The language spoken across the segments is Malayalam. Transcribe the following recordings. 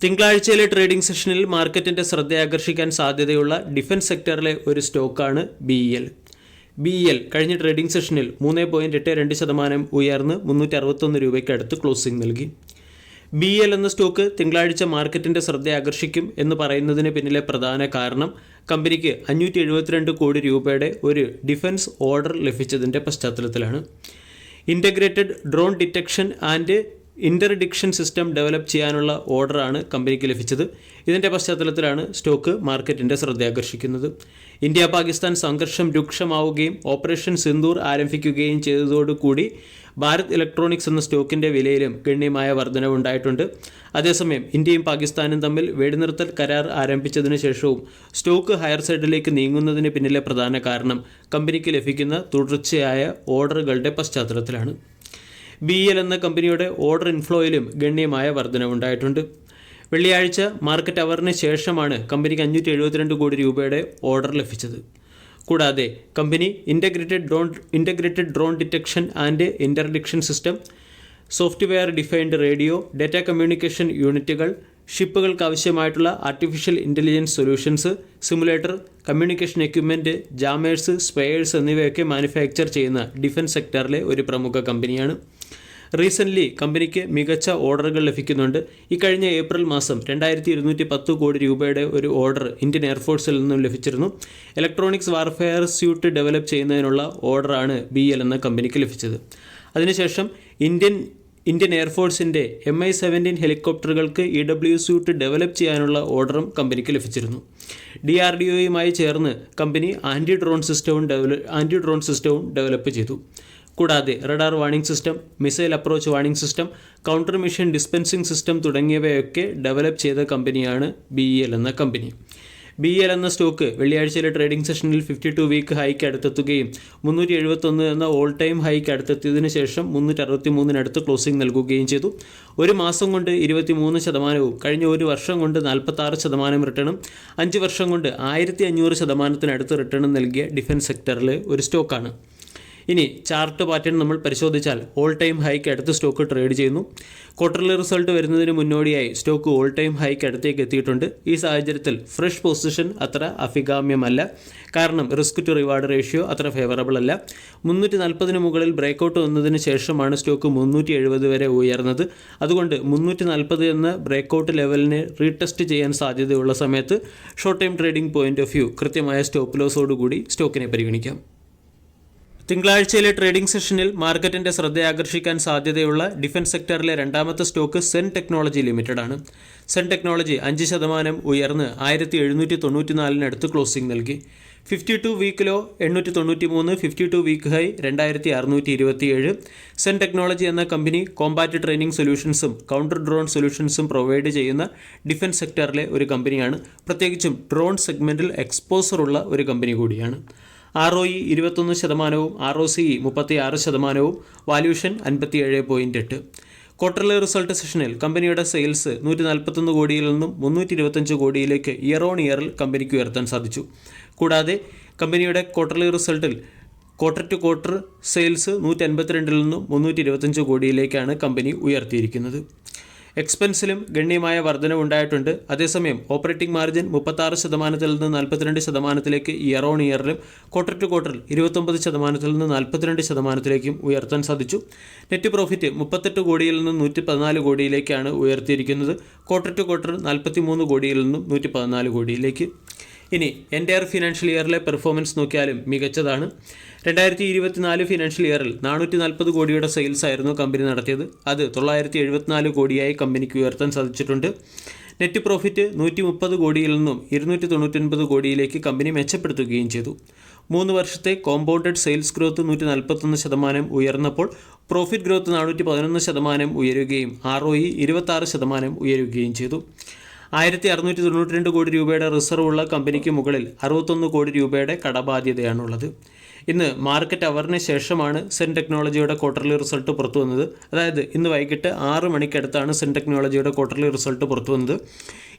തിങ്കളാഴ്ചയിലെ ട്രേഡിംഗ് സെഷനിൽ മാർക്കറ്റിൻ്റെ ശ്രദ്ധയാകർഷിക്കാൻ സാധ്യതയുള്ള ഡിഫൻസ് സെക്ടറിലെ ഒരു സ്റ്റോക്കാണ് BEL. BEL കഴിഞ്ഞ ട്രേഡിംഗ് സെഷനിൽ 3.82% ഉയർന്ന് 361 രൂപയ്ക്ക് അടുത്ത് ക്ലോസിംഗ് നൽകി. BEL എന്ന സ്റ്റോക്ക് തിങ്കളാഴ്ച മാർക്കറ്റിൻ്റെ ശ്രദ്ധയാകർഷിക്കും എന്ന് പറയുന്നതിന് പിന്നിലെ പ്രധാന കാരണം കമ്പനിക്ക് 572 കോടി രൂപയുടെ ഒരു ഡിഫൻസ് ഓർഡർ ലഭിച്ചതിൻ്റെ പശ്ചാത്തലത്തിലാണ്. Integrated drone detection and interdiction system develop ചെയ്യാനുള്ള ഓർഡറാണ് കമ്പനിക്ക് ലഭിച്ചത്. ഇതിൻ്റെ പശ്ചാത്തലത്തിലാണ് സ്റ്റോക്ക് മാർക്കറ്റിൻ്റെ ശ്രദ്ധയാകർഷിക്കുന്നത്. ഇന്ത്യ പാകിസ്ഥാൻ സംഘർഷം രൂക്ഷമാവുകയും ഓപ്പറേഷൻ സിന്ദൂർ ആരംഭിക്കുകയും ചെയ്തതോടുകൂടി ഭാരത് ഇലക്ട്രോണിക്സ് എന്ന സ്റ്റോക്കിൻ്റെ വിലയിലും ഗണ്യമായ വർധനവുണ്ടായിട്ടുണ്ട്. അതേസമയം ഇന്ത്യയും പാകിസ്ഥാനും തമ്മിൽ വെടിനിർത്തൽ കരാർ ആരംഭിച്ചതിന് ശേഷവും സ്റ്റോക്ക് ഹയർ സൈഡിലേക്ക് നീങ്ങുന്നതിന് പിന്നിലെ പ്രധാന കാരണം കമ്പനിക്ക് ലഭിക്കുന്ന തുടർച്ചയായ ഓർഡറുകളുടെ പശ്ചാത്തലത്തിലാണ്. BEL എന്ന കമ്പനിയുടെ ഓർഡർ ഇൻഫ്ലോയിലും ഗണ്യമായ വർധനവുണ്ടായിട്ടുണ്ട്. വെള്ളിയാഴ്ച മാർക്കറ്റ് അവറിന് ശേഷമാണ് കമ്പനിക്ക് 572 കോടി രൂപയുടെ ഓർഡർ ലഭിച്ചത്. കൂടാതെ കമ്പനി integrated drone detection and interdiction system, software defined radio, data communication യൂണിറ്റുകൾ, ഷിപ്പുകൾക്ക് ആവശ്യമായിട്ടുള്ള artificial intelligence solutions, simulator, communication equipment, jammers, spares എന്നിവയൊക്കെ മാനുഫാക്ചർ ചെയ്യുന്ന ഡിഫൻസ് സെക്ടറിലെ ഒരു പ്രമുഖ കമ്പനിയാണ്. റീസെൻ്റ്ലി കമ്പനിക്ക് മികച്ച ഓർഡറുകൾ ലഭിക്കുന്നുണ്ട്. ഈ കഴിഞ്ഞ ഏപ്രിൽ മാസം 2210 കോടി രൂപയുടെ ഒരു ഓർഡർ ഇന്ത്യൻ എയർഫോഴ്സിൽ നിന്നും ലഭിച്ചിരുന്നു. ഇലക്ട്രോണിക്സ് വാർഫെയർ സ്യൂട്ട് ഡെവലപ്പ് ചെയ്യുന്നതിനുള്ള ഓർഡറാണ് BEL എന്ന കമ്പനിക്ക് ലഭിച്ചത്. അതിനുശേഷം ഇന്ത്യൻ എയർഫോഴ്സിൻ്റെ Mi-17 ഹെലികോപ്റ്ററുകൾക്ക് EW സ്യൂട്ട് ഡെവലപ്പ് ചെയ്യാനുള്ള ഓർഡറും കമ്പനിക്ക് ലഭിച്ചിരുന്നു. DRDOയുമായി ചേർന്ന് കമ്പനി ആൻറ്റി ഡ്രോൺ സിസ്റ്റവും ഡെവലപ്പ് ചെയ്തു. കൂടാതെ radar warning system, missile approach warning system, counter mission dispensing system തുടങ്ങിയവയൊക്കെ ഡെവലപ്പ് ചെയ്ത കമ്പനിയാണ് BEL എന്ന കമ്പനി. BEL എന്ന സ്റ്റോക്ക് വെള്ളിയാഴ്ചയിലെ ട്രേഡിംഗ് സെഷനിൽ 52 വീക്ക് ഹൈക്ക് അടുത്തെത്തുകയും 371 എന്ന ഓൾ ടൈം ഹൈക്ക് അടുത്തെത്തിയതിനു ശേഷം 363 ക്ലോസിംഗ് നൽകുകയും ചെയ്തു. ഒരു മാസം കൊണ്ട് 23%, കഴിഞ്ഞ ഒരു വർഷം കൊണ്ട് 46% റിട്ടേണും 5 വർഷം കൊണ്ട് 1500% റിട്ടേണും നൽകിയ ഡിഫൻസ് സെക്ടറിലെ ഒരു സ്റ്റോക്കാണ്. ഇനി ചാർട്ട് പാറ്റേൺ നമ്മൾ പരിശോധിച്ചാൽ ഓൾ ടൈം ഹൈക്ക് അടുത്ത് സ്റ്റോക്ക് ട്രേഡ് ചെയ്യുന്നു. ക്വാർട്ടർലി റിസൾട്ട് വരുന്നതിന് മുന്നോടിയായി സ്റ്റോക്ക് ഓൾ ടൈം ഹൈക്ക് അടുത്തേക്ക് എത്തിയിട്ടുണ്ട്. ഈ സാഹചര്യത്തിൽ ഫ്രഷ് പൊസിഷൻ അത്ര അഭികാമ്യമല്ല, കാരണം റിസ്ക് ടു റിവാർഡ് റേഷ്യോ അത്ര ഫേവറബിൾ അല്ല. 340 മുകളിൽ ബ്രേക്കൗട്ട് വന്നതിന് ശേഷമാണ് സ്റ്റോക്ക് 370 വരെ ഉയർന്നത്. അതുകൊണ്ട് 340 എന്ന ബ്രേക്കൗട്ട് ലെവലിനെ റീടെസ്റ്റ് ചെയ്യാൻ സാധ്യതയുള്ള സമയത്ത് short time trading point of view കൃത്യമായ സ്റ്റോപ്പ് ലോസോടുകൂടി സ്റ്റോക്കിനെ പരിഗണിക്കാം. തിങ്കളാഴ്ചയിലെ ട്രേഡിംഗ് സെഷനിൽ മാർക്കറ്റിൻ്റെ ശ്രദ്ധയാകർഷിക്കാൻ സാധ്യതയുള്ള ഡിഫൻസ് സെക്ടറിലെ രണ്ടാമത്തെ സ്റ്റോക്ക് സെൻ ടെക്നോളജി ലിമിറ്റഡ് ആണ്. സെൻ ടെക്നോളജി 5% ഉയർന്ന് 1794 ക്ലോസിംഗ് നൽകി. 52 week low 893, 52 week high 2627. Zen technology എന്ന കമ്പനി കോമ്പാറ്റ് ട്രെയിനിങ് സൊല്യൂഷൻസും കൗണ്ടർ ഡ്രോൺ സൊല്യൂഷൻസും പ്രൊവൈഡ് ചെയ്യുന്ന ഡിഫൻസ് സെക്ടറിലെ ഒരു കമ്പനിയാണ്. പ്രത്യേകിച്ചും ഡ്രോൺ സെഗ്മെൻറ്റിൽ എക്സ്പോസറുള്ള ഒരു കമ്പനി കൂടിയാണ്. ROE 21%, ROCE 36%, valuation 57.8. Quarterly result സെഷനിൽ കമ്പനിയുടെ സെയിൽസ് 141 കോടിയിൽ നിന്നും 325 കോടിയിലേക്ക് ഇയർ ഓൺ ഇയറിൽ കമ്പനിക്ക് ഉയർത്താൻ സാധിച്ചു. കൂടാതെ കമ്പനിയുടെ ക്വാർട്ടർലി റിസൾട്ടിൽ ക്വാർട്ടർ ടു ക്വാർട്ടർ സെയിൽസ് 182 നിന്നും 325 കോടിയിലേക്കാണ് കമ്പനി ഉയർത്തിയിരിക്കുന്നത്. എക്സ്പെൻസിലും ഗണ്യമായ വർധനവുണ്ടായിട്ടുണ്ട്. അതേസമയം ഓപ്പറേറ്റിംഗ് മാർജിൻ 36% നിന്ന് 42% ഇയർ ഓൺ ഇയറിലും ക്വാർട്ടർ ടു ക്വാർട്ടർ 29% നിന്ന് 42% ഉയർത്താൻ സാധിച്ചു. നെറ്റ് പ്രോഫിറ്റ് 38 കോടിയിൽ നിന്ന് 114 കോടിയിലേക്കാണ് ഉയർത്തിയിരിക്കുന്നത്. ക്വാർട്ടർ ടു ക്വാർട്ടർ 43 കോടിയിൽ നിന്നും 114 കോടിയിലേക്ക്. ഇനി എൻ്റയർ ഫിനാൻഷ്യൽ ഇയറിലെ പെർഫോമൻസ് നോക്കിയാലും മികച്ചതാണ്. 2024 ഫിനാൻഷ്യൽ ഇയറിൽ 440 കോടിയുടെ സെയിൽസ് ആയിരുന്നു കമ്പനി നടത്തിയത്. അത് 974 കോടിയായി കമ്പനിക്ക് ഉയർത്താൻ സാധിച്ചിട്ടുണ്ട്. നെറ്റ് പ്രോഫിറ്റ് 130 കോടിയിൽ നിന്നും 299 കോടിയിലേക്ക് കമ്പനി മെച്ചപ്പെടുത്തുകയും ചെയ്തു. 3 വർഷത്തെ കോമ്പൗണ്ടഡ് സെയിൽസ് ഗ്രോത്ത് 141% ഉയർന്നപ്പോൾ പ്രോഫിറ്റ് ഗ്രോത്ത് 411% ഉയരുകയും ROE 26% ഉയരുകയും ചെയ്തു. 1692 കോടി രൂപയുടെ റിസർവ് ഉള്ള കമ്പനിക്ക് മുകളിൽ 61 കോടി രൂപയുടെ കടബാധ്യതയാണുള്ളത്. ഇന്ന് മാർക്കറ്റ് അവറിന് ശേഷമാണ് സെൻ ടെക്നോളജിയുടെ ക്വാർട്ടർലി റിസൾട്ട് പുറത്തു വന്നത്. അതായത് ഇന്ന് വൈകിട്ട് 6 മണിക്കടുത്താണ് സെൻ ടെക്നോളജിയുടെ ക്വാർട്ടർലി റിസൾട്ട് പുറത്തു വന്നത്.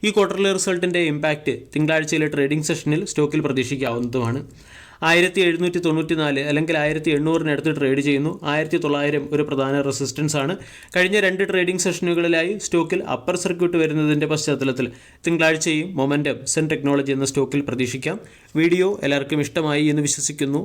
ഈ ക്വാർട്ടർലി റിസൾട്ടിൻ്റെ ഇമ്പാക്റ്റ് തിങ്കളാഴ്ചയിലെ ട്രേഡിംഗ് സെഷനിൽ സ്റ്റോക്കിൽ പ്രതീക്ഷിക്കാവുന്നതുമാണ്. 1794 അല്ലെങ്കിൽ 1800 ട്രേഡ് ചെയ്യുന്നു. 1900 ഒരു പ്രധാന റെസിസ്റ്റൻസ് ആണ്. കഴിഞ്ഞ 2 ട്രേഡിംഗ് സെഷനുകളിലായി സ്റ്റോക്കിൽ അപ്പർ സർക്യൂട്ട് വരുന്നതിൻ്റെ പശ്ചാത്തലത്തിൽ തിങ്കളാഴ്ചയും മൊമെൻറ്റം സെൻ ടെക്നോളജി എന്ന സ്റ്റോക്കിൽ പ്രതീക്ഷിക്കാം. വീഡിയോ എല്ലാവർക്കും ഇഷ്ടമായി എന്ന് വിശ്വസിക്കുന്നു.